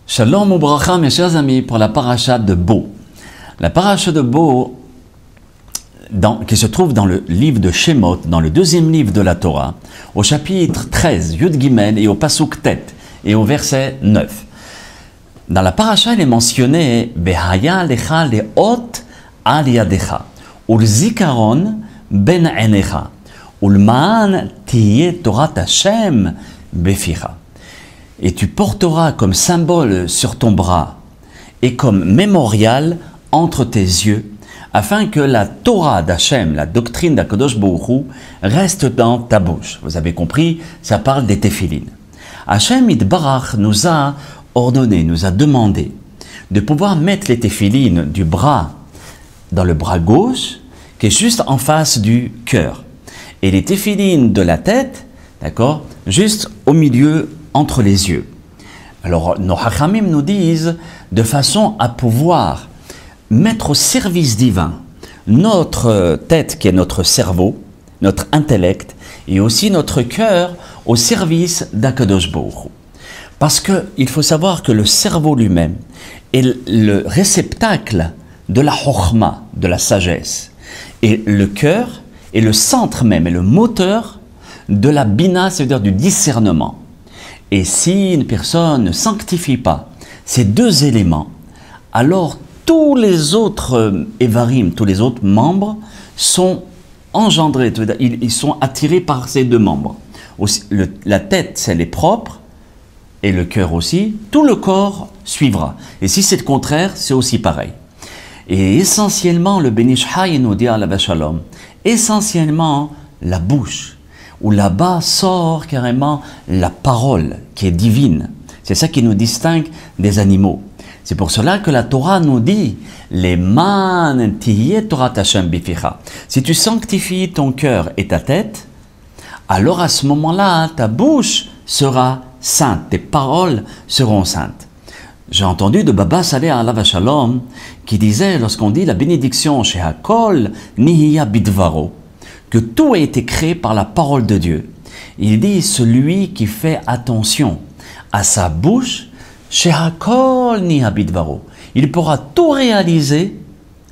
Shalom ou bracha, mes chers amis, pour la paracha de Bo. La paracha de Bo, qui se trouve dans le livre de Shemot, dans le deuxième livre de la Torah, au chapitre 13, Yud Gimel, et au pasuk Tet, et au verset 9. Dans la paracha, il est mentionné Behaya lecha leot al yadecha, ul zikaron ben enecha, ul maan tiye Torat Hashem beficha. Et tu porteras comme symbole sur ton bras et comme mémorial entre tes yeux, afin que la Torah d'Hachem, la doctrine d'Akadosh Baruch Hu, reste dans ta bouche. Vous avez compris, ça parle des téphilines. Hachem Yitbarach nous a ordonné, nous a demandé de pouvoir mettre les téphilines du bras dans le bras gauche, qui est juste en face du cœur, et les téphilines de la tête, d'accord, juste au milieu entre les yeux. Alors, nos Hachamim nous disent de façon à pouvoir mettre au service divin notre tête, qui est notre cerveau, notre intellect, et aussi notre cœur au service d'Akadosh Baruch Hu. Parce qu'il faut savoir que le cerveau lui-même est le réceptacle de la chokhma, de la sagesse. Et le cœur est le centre même, est le moteur de la bina, c'est-à-dire du discernement. Et si une personne ne sanctifie pas ces deux éléments, alors tous les autres évarim, tous les autres membres sont engendrés, ils sont attirés par ces deux membres. La tête, elle est propre, et le cœur aussi, tout le corps suivra. Et si c'est le contraire, c'est aussi pareil. Et essentiellement, le Bnei Ish Chai nous dit à la Shalom, essentiellement la bouche, où là-bas sort carrément la parole qui est divine. C'est ça qui nous distingue des animaux. C'est pour cela que la Torah nous dit les man tiye Torat Hashem bificha. Si tu sanctifies ton cœur et ta tête, alors à ce moment-là, ta bouche sera sainte, tes paroles seront saintes. J'ai entendu de Baba Saleh alav Shalom qui disait, lorsqu'on dit la bénédiction chez Hakol nihiya bidvaro, que tout a été créé par la parole de Dieu. Il dit, celui qui fait attention à sa bouche, Shehakol niha bidvaro, il pourra tout réaliser,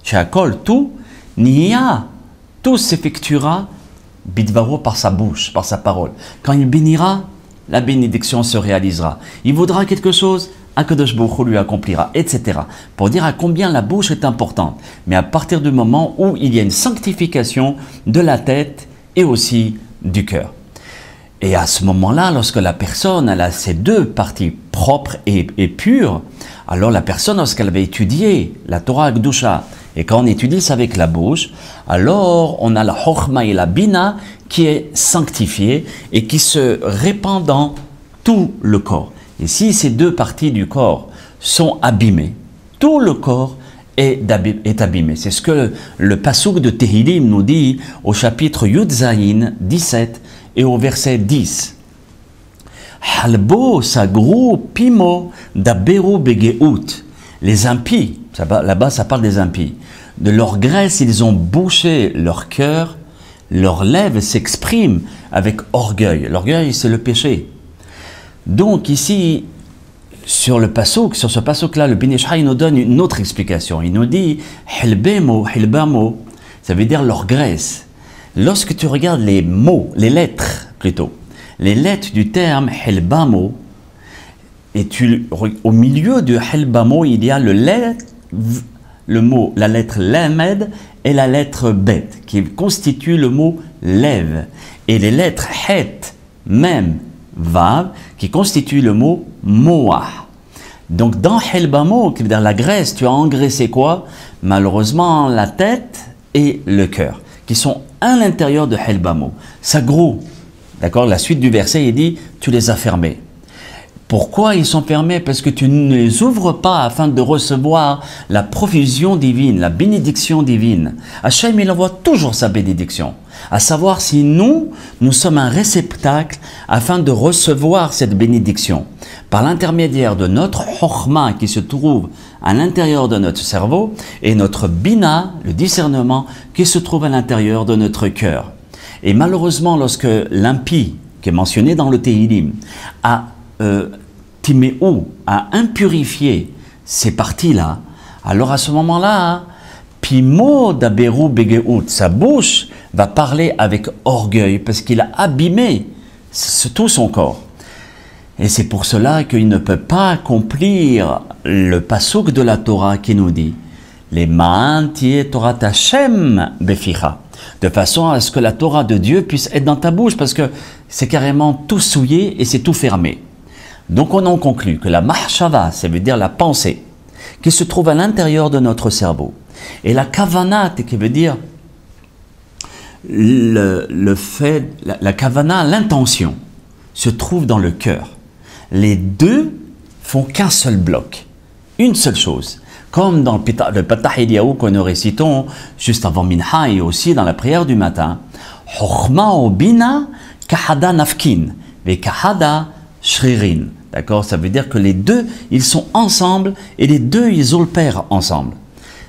Shehakol tout, niha, tout s'effectuera bidvaro par sa bouche, par sa parole. Quand il bénira, la bénédiction se réalisera. Il voudra quelque chose, Akadosh Baruch Hu lui accomplira, etc. Pour dire à combien la bouche est importante. Mais à partir du moment où il y a une sanctification de la tête et aussi du cœur. Et à ce moment-là, lorsque la personne elle a ces deux parties propres et pures, alors la personne, lorsqu'elle va étudier la Torah Akdusha, et quand on étudie ça avec la bouche, alors on a la Chokhma et la Bina qui est sanctifiée et qui se répand dans tout le corps. Et si ces deux parties du corps sont abîmées, tout le corps est abîmé. C'est ce que le pasuk de Tehillim nous dit au chapitre Yud Zayin 17 et au verset 10. Halbo sagru pimo daberu begeut. Les impies, là-bas ça parle des impies, de leur graisse ils ont bouché leur cœur, leurs lèvres s'expriment avec orgueil. L'orgueil c'est le péché. Donc ici, sur ce pasuk-là, le Bnei Ish Chai nous donne une autre explication. Il nous dit « Hilbemo, hilbamo », ça veut dire leur graisse. Lorsque tu regardes les mots, les lettres plutôt, les lettres du terme « hilbamo », et au milieu du « hilbamo », il y a la lettre « lamed » et la lettre « bet » qui constituent le mot « lève ». Et les lettres « het »,« mem », Vav, qui constitue le mot Moah. Donc dans Helbamo, qui veut dire la graisse, tu as engraissé quoi? Malheureusement la tête et le cœur, qui sont à l'intérieur de Helbamo. Sagrou, d'accord, la suite du verset, il dit, tu les as fermés. Pourquoi ils sont fermés? Parce que tu ne les ouvres pas afin de recevoir la provision divine, la bénédiction divine. Hachem, il envoie toujours sa bénédiction. À savoir si nous sommes un réceptacle afin de recevoir cette bénédiction. Par l'intermédiaire de notre chokhma qui se trouve à l'intérieur de notre cerveau et notre bina, le discernement, qui se trouve à l'intérieur de notre cœur. Et malheureusement, lorsque l'impie, qui est mentionné dans le Tehillim, a Timéou, a impurifié ces parties-là, alors à ce moment-là, Pimo daberu begeout, sa bouche va parler avec orgueil parce qu'il a abîmé tout son corps. Et c'est pour cela qu'il ne peut pas accomplir le pasuk de la Torah qui nous dit les ma'an tiye Torah Hashem beficha, de façon à ce que la Torah de Dieu puisse être dans ta bouche, parce que c'est carrément tout souillé et c'est tout fermé. Donc on en conclut que la mahshava, ça veut dire la pensée, qui se trouve à l'intérieur de notre cerveau, et la kavanat, qui veut dire le fait, la kavana, l'intention, se trouve dans le cœur. Les deux font qu'un seul bloc, une seule chose. Comme dans le Patah Eliyahu que nous récitons juste avant Minha et aussi dans la prière du matin. Chokhma ou bina kahada nafkin, ve kahada shririn. D'accord? Ça veut dire que les deux, ils sont ensemble et les deux, ils opèrent ensemble.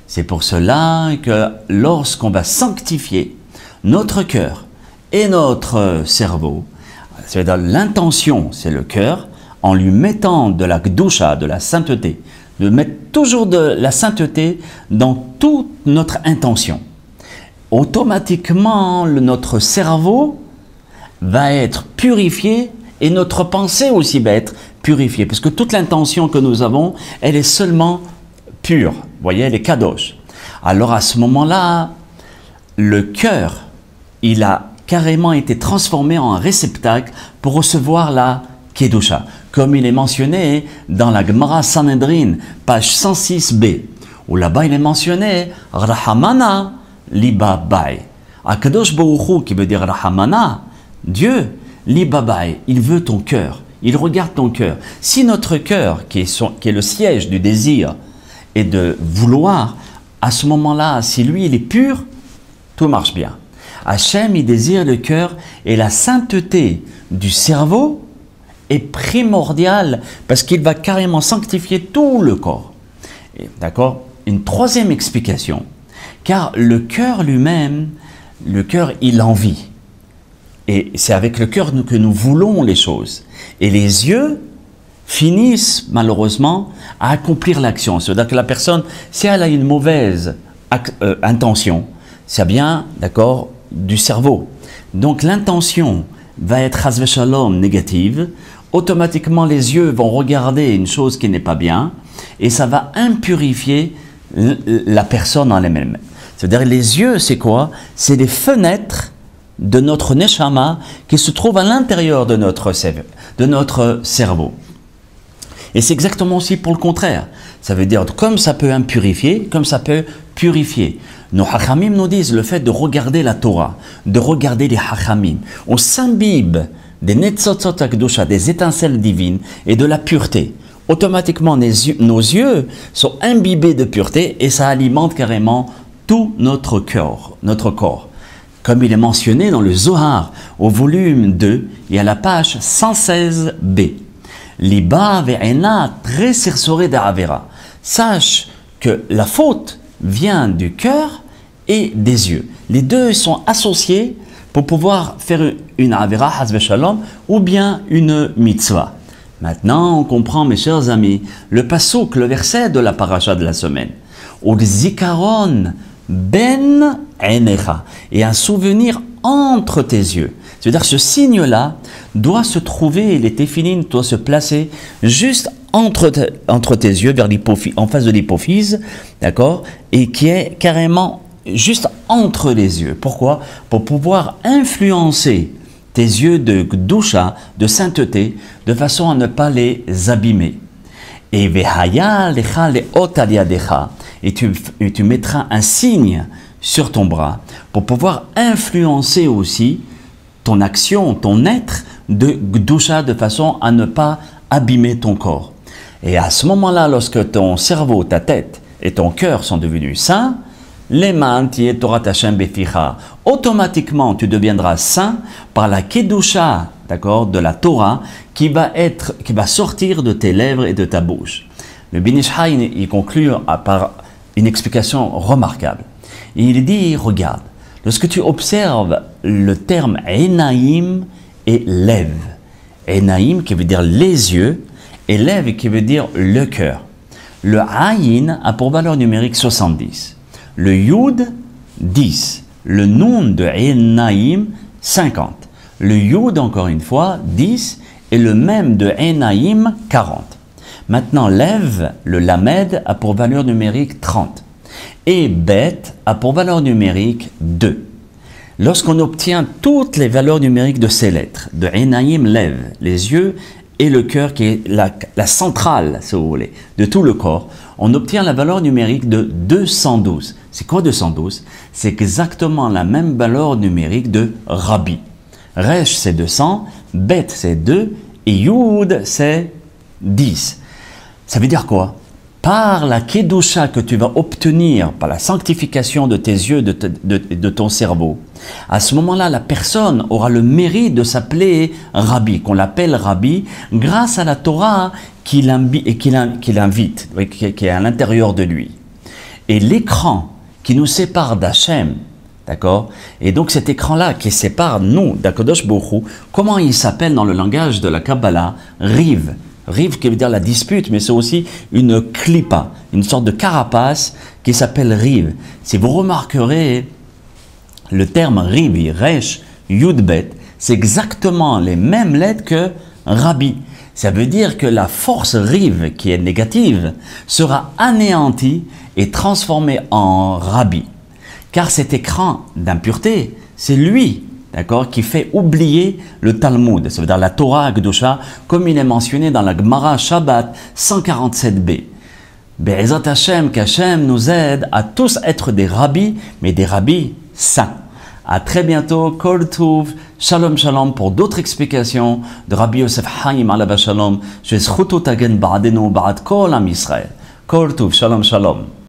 C'est pour cela que lorsqu'on va sanctifier notre cœur et notre cerveau, c'est-à-dire l'intention, c'est le cœur, en lui mettant de la gdusha, de la sainteté, de mettre toujours de la sainteté dans toute notre intention. Automatiquement, notre cerveau va être purifié et notre pensée aussi va être purifiée, parce que toute l'intention que nous avons, elle est seulement pure. Vous voyez, elle est kadosh. Alors à ce moment-là, le cœur, il a carrément été transformé en réceptacle pour recevoir la Kedusha, comme il est mentionné dans la Gemara Sanhedrin, page 106b, où là-bas il est mentionné Rahamana Libabai. Akadosh Baruch Hu, qui veut dire Rahamana, Dieu, Libabai, il veut ton cœur, il regarde ton cœur. Si notre cœur, qui est le siège du désir et de vouloir, à ce moment-là, si lui il est pur, tout marche bien. Hachem, il désire le cœur, et la sainteté du cerveau est primordiale parce qu'il va carrément sanctifier tout le corps. D'accord? Une troisième explication, car le cœur lui-même, le cœur il envie. Et c'est avec le cœur que nous voulons les choses. Et les yeux finissent malheureusement à accomplir l'action. C'est-à-dire que la personne, si elle a une mauvaise intention, ça vient, d'accord, du cerveau. Donc l'intention va être hasve shalom négative, automatiquement les yeux vont regarder une chose qui n'est pas bien et ça va impurifier la personne en elle-même. C'est-à-dire les yeux, c'est quoi? C'est les fenêtres de notre neshama qui se trouvent à l'intérieur de notre cerveau. Et c'est exactement aussi pour le contraire. Ça veut dire comme ça peut impurifier, comme ça peut purifier. Nos hachamim nous disent le fait de regarder la Torah, de regarder les hachamim. On s'imbibe des netzotzot akdusha, des étincelles divines et de la pureté. Automatiquement, nos yeux sont imbibés de pureté et ça alimente carrément tout notre corps. Comme il est mentionné dans le Zohar, au volume 2 et à la page 116b. Liba ve'ena tresirsoré d'avera. Sache que la faute vient du cœur et des yeux. Les deux sont associés pour pouvoir faire une avera hasve shalom ou bien une mitzvah. Maintenant, on comprend, mes chers amis, le pasuk, le verset de la paracha de la semaine. Ul zikaron ben enecha, et un souvenir entre tes yeux. C'est-à-dire ce signe-là doit se trouver, les téphilines doivent se placer juste entre tes yeux, vers en face de l'hypophyse, d'accord, et qui est carrément juste entre les yeux. Pourquoi? Pour pouvoir influencer tes yeux de gdusha, de sainteté, de façon à ne pas les abîmer. Et vehaya lecha leot al yadecha, et tu mettras un signe sur ton bras pour pouvoir influencer aussi ton action, ton être de gdusha, de façon à ne pas abîmer ton corps. Et à ce moment-là, lorsque ton cerveau, ta tête et ton cœur sont devenus saints, les mains tiye Torah Hashem beficha, automatiquement tu deviendras saint par la kedusha, d'accord, de la Torah qui va sortir de tes lèvres et de ta bouche. Le Ben Ish Chai, il conclut par une explication remarquable. Il dit, regarde, lorsque tu observes le terme enaim et lev, enaim qui veut dire les yeux, et Lev qui veut dire le cœur. Le Ayin a pour valeur numérique 70. Le Yud, 10. Le Nun de Enaim, 50. Le Yud, encore une fois, 10. Et le Mem de Enaim, 40. Maintenant, Lev, le Lamed, a pour valeur numérique 30. Et Bet a pour valeur numérique 2. Lorsqu'on obtient toutes les valeurs numériques de ces lettres, de Enaim, Lev, les yeux et le cœur qui est la centrale, si vous voulez, de tout le corps, on obtient la valeur numérique de 212. C'est quoi 212? C'est exactement la même valeur numérique de Rabbi. Resh c'est 200, Bet c'est 2 et Yud c'est 10. Ça veut dire quoi? Par la Kedusha que tu vas obtenir, par la sanctification de tes yeux, de ton cerveau, à ce moment-là, la personne aura le mérite de s'appeler Rabbi, qu'on l'appelle Rabbi, grâce à la Torah qu'il invite, qui est à l'intérieur de lui. Et l'écran qui nous sépare d'Hachem, d'accord? Et donc cet écran-là qui sépare nous d'Akadosh Baruch Hu, comment il s'appelle dans le langage de la Kabbalah? Riv. Riv qui veut dire la dispute, mais c'est aussi une klipa, une sorte de carapace qui s'appelle Riv. Si vous remarquerez le terme Riv, Resh, Yudbet, c'est exactement les mêmes lettres que Rabbi. Ça veut dire que la force Riv, qui est négative, sera anéantie et transformée en Rabbi. Car cet écran d'impureté, c'est lui, d'accord, qui fait oublier le Talmud, ça veut dire la Torah Akdusha, comme il est mentionné dans la Gemara Shabbat 147b. Be'ezat Hashem, qu'Hashem nous aide à tous être des rabbis, mais des rabbis saints. À très bientôt, Kol Tuv, Shalom Shalom, pour d'autres explications de Rabbi Yosef Haim Alav Shalom, Shezchuto Tagen Ba'adenu Ba'ad Kol Am Yisrael. Kol Tuv, Shalom Shalom.